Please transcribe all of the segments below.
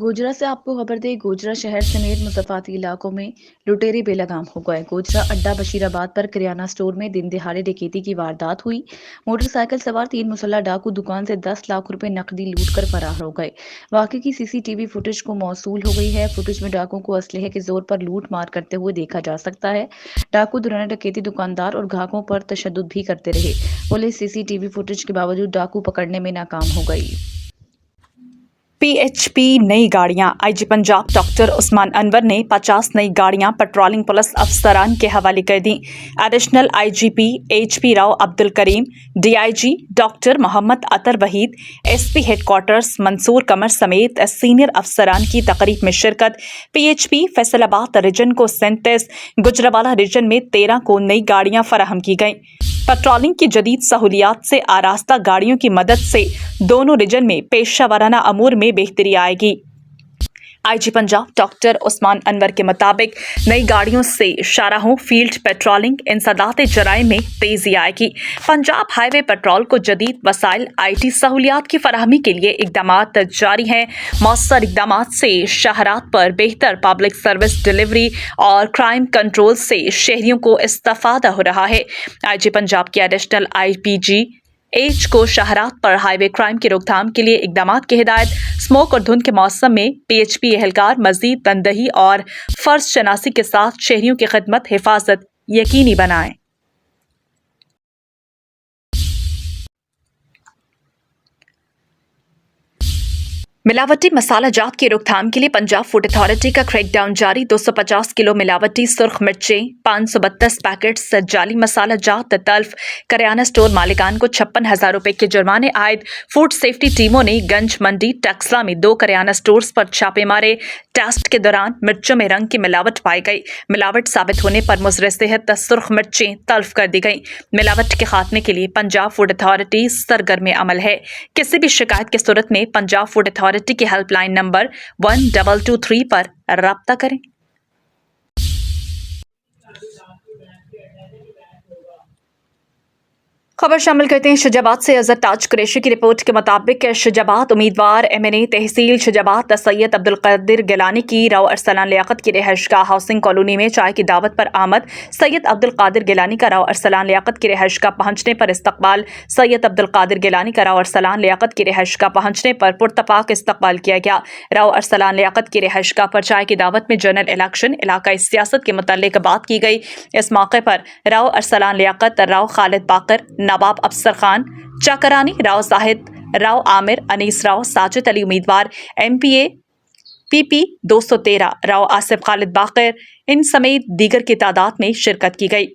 گوجرا سے آپ کو خبر دیں، گوجرا شہر سمیت مضافاتی علاقوں میں لٹیرے بے لگام ہو گئے۔ گوجرا اڈا بشیر آباد پر کریانہ سٹور میں دن دہاڑے ڈکیتی کی واردات ہوئی۔ موٹر سائیکل سوار 3 مسلح ڈاکو دکان سے 10 لاکھ روپے نقدی لوٹ کر فرار ہو گئے۔ واقعے کی سی سی ٹی وی فوٹیج کو موصول ہو گئی ہے۔ فوٹیج میں ڈاکوؤں کو اسلحے کے زور پر لوٹ مار کرتے ہوئے دیکھا جا سکتا ہے۔ ڈاکو دوران ڈکیتی دکاندار اور گاہکوں پر تشدد بھی کرتے رہے۔ پولیس سی سی ٹی وی فوٹیج کے باوجود ڈاکو پکڑنے میں ناکام ہو گئی۔ پی ایچ پی نئی گاڑیاں آئی جی پنجاب ڈاکٹر عثمان انور نے 50 نئی گاڑیاں پیٹرولنگ پولیس افسران کے حوالے کر دیں۔ Additional I G P H P Rao Abdul Karim, D I G doctor Muhammad Attar Waheed, S P headquarters Mansoor Qamar سمیت سینئر افسران کی تقریب میں شرکت۔ پی ایچ پی فیصل آباد ریجن کو 37، گجرانوالہ ریجن میں 13 کو نئی گاڑیاں فراہم کی گئیں۔ پیٹرولنگ کی جدید سہولیات سے آراستہ گاڑیوں کی مدد سے دونوں ریجن میں پیشہ ورانہ امور میں بہتری آئے گی۔ آئی جی پنجاب ڈاکٹر عثمان انور کے مطابق نئی گاڑیوں سے شاہراہوں، فیلڈ پیٹرولنگ، انسداد جرائم میں تیزی آئے گی۔ پنجاب ہائی وے پیٹرول کو جدید وسائل آئی ٹی سہولیات کی فراہمی کے لیے اقدامات جاری ہیں۔ مؤثر اقدامات سے شاہراہوں پر بہتر پبلک سروس ڈیلیوری اور کرائم کنٹرول سے شہریوں کو استفادہ ہو رہا ہے۔ آئی جی پنجاب کے additional I P G H کو شاہراہ پر ہائی وے کرائم کی روک تھام کے لیے اقدامات کی ہدایت۔ اسموک اور دھند کے موسم میں پی ایچ پی اہلکار مزید تندہی اور فرض شناسی کے ساتھ شہریوں کی خدمت حفاظت یقینی بنائیں۔ ملاوٹی مسالہ جات کی روک تھام کے لیے پنجاب فوڈ اتھارٹی کا کریک ڈاؤن جاری۔ 250 کلو ملاوٹی سرخ مرچیں، 532 پیکٹس جعلی مسالہ جات تلف۔ کریانہ سٹور مالکان کو 56,000 روپے کے جرمانے عائد۔ فوڈ سیفٹی ٹیموں نے گنج منڈی ٹیکسلا میں 2 کریانہ سٹورز پر چھاپے مارے۔ ٹیسٹ کے دوران مرچوں میں رنگ کی ملاوٹ پائی گئی۔ ملاوٹ ثابت ہونے پر مضر صحت سرخ مرچیں تلف کر دی گئیں۔ ملاوٹ کے خاتمے کے لیے پنجاب فوڈ اتھارٹی سرگرم عمل ہے۔ کسی بھی شکایت کی صورت میں پنجاب فوڈ اتھارٹی کی ہیلپ لائن نمبر 1223 پر رابطہ کریں۔ خبر شامل کرتے ہیں شجاع آباد سے۔ اظہر تاج قریشی کی رپورٹ کے مطابق شجاع آباد امیدوار ایم این اے تحصیل شجاع آباد سید عبدالقادر گیلانی کی راؤ ارسلان لیاقت کی رہائش گاہ ہاؤسنگ کالونی میں چائے کی دعوت پر آمد۔ سید عبدالقادر گیلانی کا راؤ ارسلان لیاقت کی رہائش گاہ پہنچنے پر استقبال۔ سید عبدالقادر گیلانی کا راؤ ارسلان لیاقت کی رہائش گاہ پہنچنے پر پرتپاک استقبال کیا گیا۔ راؤ ارسلان لیاقت کی رہائش گاہ پر چائے کی دعوت میں جنرل الیکشن، علاقائی سیاست کے متعلق بات کی گئی۔ اس موقع پر راؤ ارسلان لیاقت، راؤ خالد باقر، نواب افسر خان چاکرانی، راؤ زاہد، راؤ عامر، انیس راؤ، ساجد علی امیدوار ایم پی اے پی پی 213، راؤ آصف خالد باقر ان سمیت دیگر کی تعداد میں شرکت کی گئی۔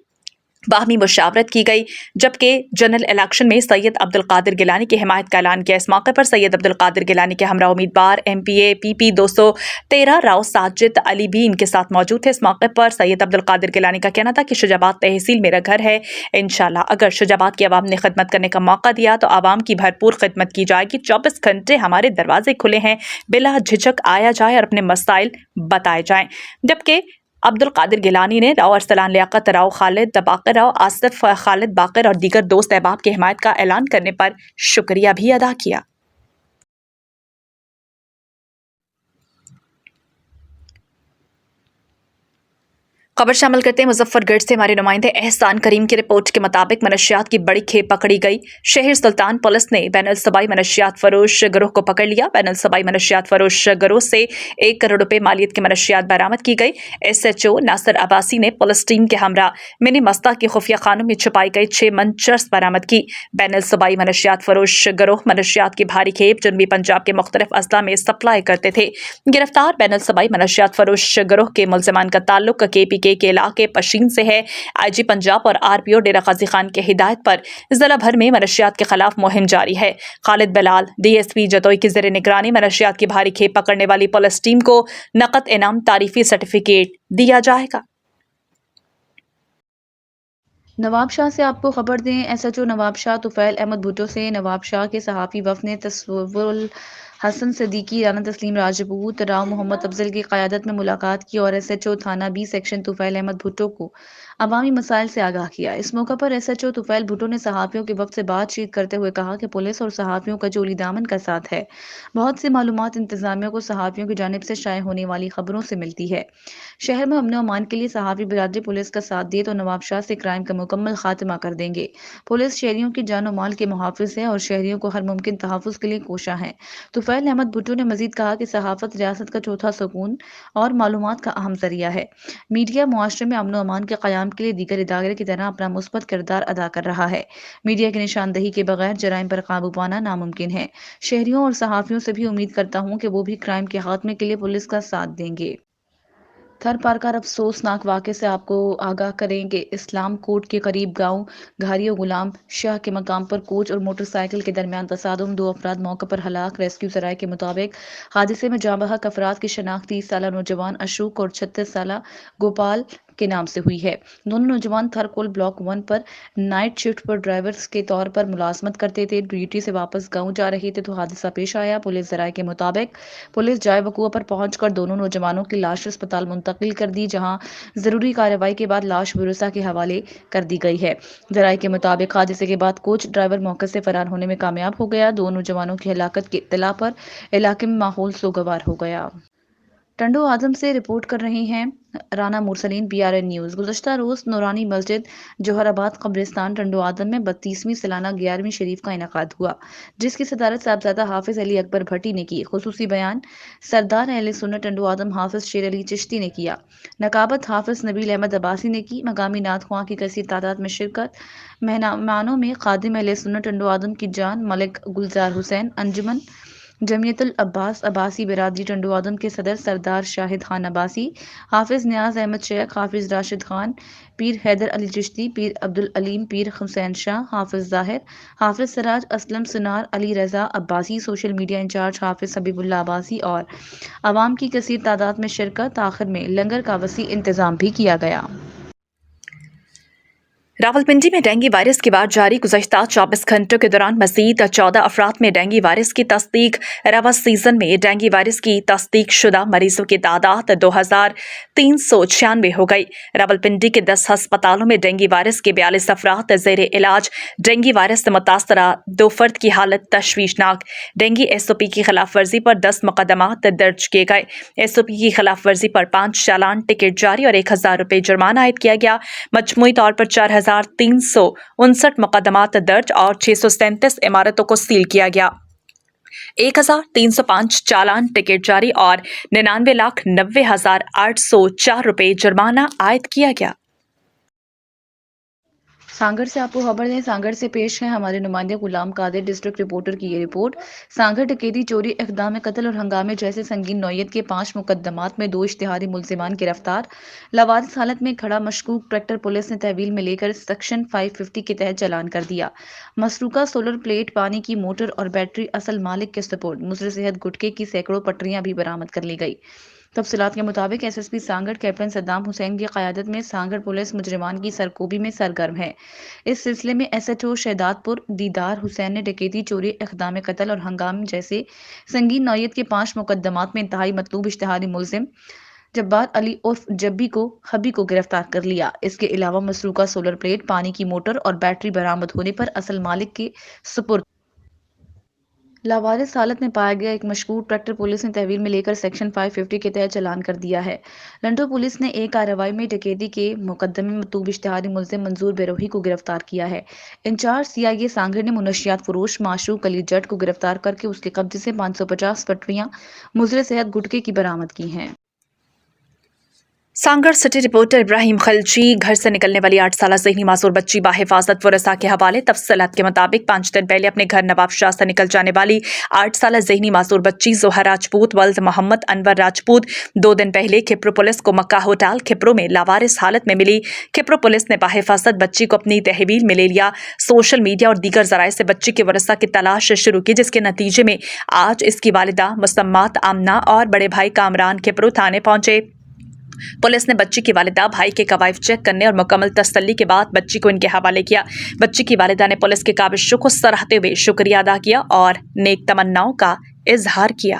باہمی مشاورت کی گئی، جبکہ جنرل الیکشن میں سید عبدالقادر گیلانی کی حمایت کا اعلان کیا۔ اس موقع پر سید عبدالقادر گیلانی کے ہمراہ امیدوار ایم پی اے پی پی 213 راؤ ساجد علی بھی ان کے ساتھ موجود تھے۔ اس موقع پر سید عبدالقادر گیلانی کا کہنا تھا کہ شجاع آباد تحصیل میرا گھر ہے۔ انشاءاللہ اگر شجاع آباد کی عوام نے خدمت کرنے کا موقع دیا تو عوام کی بھرپور خدمت کی جائے گی۔ 24 گھنٹے ہمارے دروازے کھلے ہیں، بلا جھجک آیا جائے اور اپنے مسائل بتائے جائیں۔ جبکہ عبدالقادر گیلانی نے راؤ ارسلان لیاقت، راؤ خالد باقر، راؤ آصف خالد باقر اور دیگر دوست احباب کی حمایت کا اعلان کرنے پر شکریہ بھی ادا کیا۔ خبر شامل کرتے ہیں مظفر گڑھ سے۔ ہمارے نمائندے احسان کریم کی رپورٹ کے مطابق منشیات کی بڑی کھیپ پکڑی گئی۔ شہر سلطان پولیس نے بین الصوبائی منشیات فروش گروہ کو پکڑ لیا۔ بین الصوبائی منشیات فروش گروہ سے 1 کروڑ روپے مالیت کی منشیات برآمد کی گئی۔ ایس ایچ او ناصر عباسی نے پولیس ٹیم کے ہمراہ منی مستہ کی خفیہ خانوں میں چھپائی گئی 6 من چرس برآمد کی۔ بین الصوبائی منشیات فروش گروہ منشیات کی بھاری کھیپ جنوبی پنجاب کے مختلف اضلاع میں سپلائی کرتے تھے۔ گرفتار بین الصوبائی منشیات فروش گروہ کے ملزمان کا تعلق کے پی کے علاقے پشین سے ہے۔ آئی جی پنجاب اور آر پی او ڈیرہ غازی خان کی ہدایت پر ضلع بھر میں منشیات کے خلاف مہم جاری ہے۔ خالد بلال ڈی ایس پی جتوئی کی زیر نگرانی منشیات کی بھاری کھیپ پکڑنے والی پولیس ٹیم کو نقد انعام تعریفی سرٹیفکیٹ دیا جائے گا۔ نواب شاہ سے آپ کو خبر دیں، ایس ایچ او نواب شاہ طفیل احمد بھٹو سے نواب شاہ کے صحافی وفد نے تصور الحسن صدیقی، رانا تسلیم راجپوت، راؤ محمد افضل کی قیادت میں ملاقات کی اور ایس ایچ او تھانہ بی سیکشن طفیل احمد بھٹو کو عوامی مسائل سے آگاہ کیا۔ اس موقع پر SHO طفیل بھٹو نے صحافیوں کے وفد سے بات چیت کرتے ہوئے کہا کہ پولیس اور صحافیوں کا چولی دامن کا ساتھ ہے۔ بہت سی معلومات انتظامیہ کو صحافیوں کی جانب سے شائع ہونے والی خبروں سے ملتی ہے۔ شہر میں امن و امان کے لیے صحافی برادری پولیس کا ساتھ دے تو نواب شاہ سے کرائم کا مکمل خاتمہ کر دیں گے۔ پولیس شہریوں کی جان و مال کے محافظ ہے اور شہریوں کو ہر ممکن تحفظ کے لیے کوشاں ہے۔ طفیل احمد بھٹو نے مزید کہا کہ صحافت ریاست کا چوتھا ستون اور معلومات کا اہم ذریعہ ہے۔ میڈیا معاشرے میں امن و امان کے قیام کے لیے دیگر ادارے کی طرح اپنا مثبت کردار ادا کر رہا ہے۔ میڈیا کی نشاندہی کے بغیر جرائم پر قابو پانا ناممکن ہے۔ شہریوں اور صحافیوں سے بھی امید کرتا ہوں کہ وہ بھی کرائم کے خاتمے کے لیے پولیس کا ساتھ دیں گے۔ تھر پارکر افسوسناک واقعے سے آپ کو آگاہ کریں کہ اسلام کوٹ کے قریب گاؤں گھاریو غلام شاہ کے مقام پر کوچ اور موٹر سائیکل کے درمیان تصادم، 2 افراد موقع پر ہلاک۔ ریسکیو ذرائع کے مطابق حادثے میں جاں بحق افراد کی شناخت 30 سالہ نوجوان اشوک اور 36 سالہ گوپال کے نام سے ہوئی ہے۔ دونوں نوجوان تھرکول بلاک 1 پر نائٹ شفٹ پر ڈرائیورز کے طور پر ملازمت کرتے تھے۔ ڈیوٹی سے واپس گاؤں جا رہے تھے تو حادثہ پیش آیا۔ پولیس ذرائع کے مطابق پولیس جائے وقوع پر پہنچ کر دونوں نوجوانوں کی لاش اسپتال منتقل کر دی، جہاں ضروری کارروائی کے بعد لاش ورثاء کے حوالے کر دی گئی ہے۔ ذرائع کے مطابق حادثے کے بعد کوچ ڈرائیور موقع سے فرار ہونے میں کامیاب ہو گیا۔ 2 نوجوانوں کی ہلاکت کی اطلاع پر علاقے میں ماحول سوگوار ہو گیا۔ ٹنڈو آدم سے رپورٹ کر رہی ہیں رانا مرسلین، PRN نیوز۔ گزشتہ روز نورانی مسجد جوہر آباد قبرستان ٹنڈو آدم میں 32ویں سالانہ 11ویں شریف کا انعقاد ہوا، جس کی صدارت صاحبزادہ حافظ علی اکبر بھٹی نے کی۔ خصوصی بیان سردار اہل سنت ٹنڈو آدم حافظ شیر علی چشتی نے کیا۔ نقابت حافظ نبیل احمد عباسی نے کی۔ مقامی نعت خواں کی کثیر تعداد میں شرکت۔ مہمانوں میں خادم اہل سنت ٹنڈو آدم کی جان ملک گلزار حسین، انجمن جمعیت العباس عباسی برادری ٹنڈو آدم کے صدر سردار شاہد خان عباسی، حافظ نیاز احمد شیخ، حافظ راشد خان، پیر حیدر علی چشتی، پیر عبدالعلیم، پیر حسین شاہ، حافظ ظاہر، حافظ سراج Aslam سنار، Ali Raza Abbasi, social media incharge حافظ حبیب اللہ عباسی اور عوام کی کثیر تعداد میں شرکت۔ آخر میں لنگر کا وسیع انتظام بھی کیا گیا۔ راولپنڈی میں ڈینگی وائرس کی بار جاری، گزشتہ 24 گھنٹوں کے دوران مزید 14 افراد میں ڈینگی وائرس کی تصدیق۔ رواں سیزن میں ڈینگی وائرس کی تصدیق شدہ مریضوں کی تعداد 2396 ہو گئی۔ راولپنڈی کے 10 ہسپتالوں میں ڈینگی وائرس کے 42 افراد زیر علاج۔ ڈینگی وائرس سے متاثرہ 2 فرد کی حالت تشویشناک۔ ڈینگی SOP کی خلاف ورزی پر 10 مقدمات درج کیے گئے۔ SOP کی خلاف ورزی پر 5 چالان ٹکٹ جاری اور 1000 روپے جرمانہ عائد کیا گیا۔ مجموعی طور پر 4359 مقدمات درج اور 637 عمارتوں کو سیل کیا گیا۔ 1305 چالان ٹکٹ جاری اور 99,90,804 روپے جرمانہ عائد کیا گیا۔ سانگڑ سے آپ کو خبر دیں، سانگڑ سے پیش ہے ہمارے نمائندے غلام قادر، ڈسٹرکٹ رپورٹر کی یہ رپورٹ۔ سانگڑ ڈکیتی، چوری، اقدام قتل اور ہنگامے جیسے سنگین نوعیت کے 5 مقدمات میں 2 اشتہاری ملزمان گرفتار۔ لاوارث حالت میں کھڑا مشکوک ٹریکٹر پولیس نے تحویل میں لے کر سیکشن 550 کے تحت چالان کر دیا۔ مسروقہ سولر پلیٹ، پانی کی موٹر اور بیٹری اصل مالک کے سپرد۔ مضر صحت گٹکے کی سینکڑوں پٹریاں بھی برآمد کر لی گئی۔ تفصیلات کے مطابق SSP سانگڑ کیپٹن صدام حسین کی قیادت میں سانگڑ پولیس مجرمان کی سرکوبی میں سرگرم ہے۔ اس سلسلے میں SHO شہداد پور دیدار حسین نے ڈکیتی، چوری، اقدام قتل اور ہنگام جیسے سنگین نوعیت کے 5 مقدمات میں انتہائی مطلوب اشتہاری ملزم جبار علی عرف حبی کو گرفتار کر لیا۔ اس کے علاوہ مسروقہ سولر پلیٹ، پانی کی موٹر اور بیٹری برآمد ہونے پر اصل مالک کے سپرد۔ لاوارث حالت میں پایا گیا ایک مشکوک ٹریکٹر پولیس نے تحویل میں لے کر سیکشن 550 کے تحت چالان کر دیا ہے۔ لنڈو پولیس نے ایک کارروائی میں ڈکیتی کے مقدمے میں مطلوب اشتہاری ملزم منظور بیروہی کو گرفتار کیا ہے۔ انچارج CIA سانگڑ نے منشیات فروش معشوق علی جٹ کو گرفتار کر کے اس کے قبضے سے 550 پٹریاں مضر صحت گٹکے کی برآمد کی ہیں۔ سانگڑ سٹی رپورٹر ابراہیم خلجی، گھر سے نکلنے والی 8 سالہ ذہنی معذور بچی بحفاظت ورثاء کے حوالے۔ تفصیلات کے مطابق 5 دن پہلے اپنے گھر نواب شاہ سے نکل جانے والی 8 سالہ ذہنی معذور بچی زہرا راجپوت ولد محمد انور راجپوت 2 دن پہلے کھپرو پولیس کو مکہ ہوٹل کھپرو میں لاوارث حالت میں ملی۔ کھپرو پولیس نے بحفاظت بچی کو اپنی تحویل میں لے لیا۔ سوشل میڈیا اور دیگر ذرائع سے بچی کے ورثاء کی تلاش شروع کی، جس کے نتیجے میں آج اس کی والدہ مسمات آمنہ اور بڑے بھائی کامران کھپرو تھانے پہنچے۔ پولیس نے بچی کی والدہ، بھائی کے کوائف چیک کرنے اور مکمل تسلی کے بعد بچی کو ان کے حوالے کیا۔ بچی کی والدہ نے پولیس کی کاوشوں کو سراہتے ہوئے شکریہ ادا کیا اور نیک تمناؤں کا اظہار کیا۔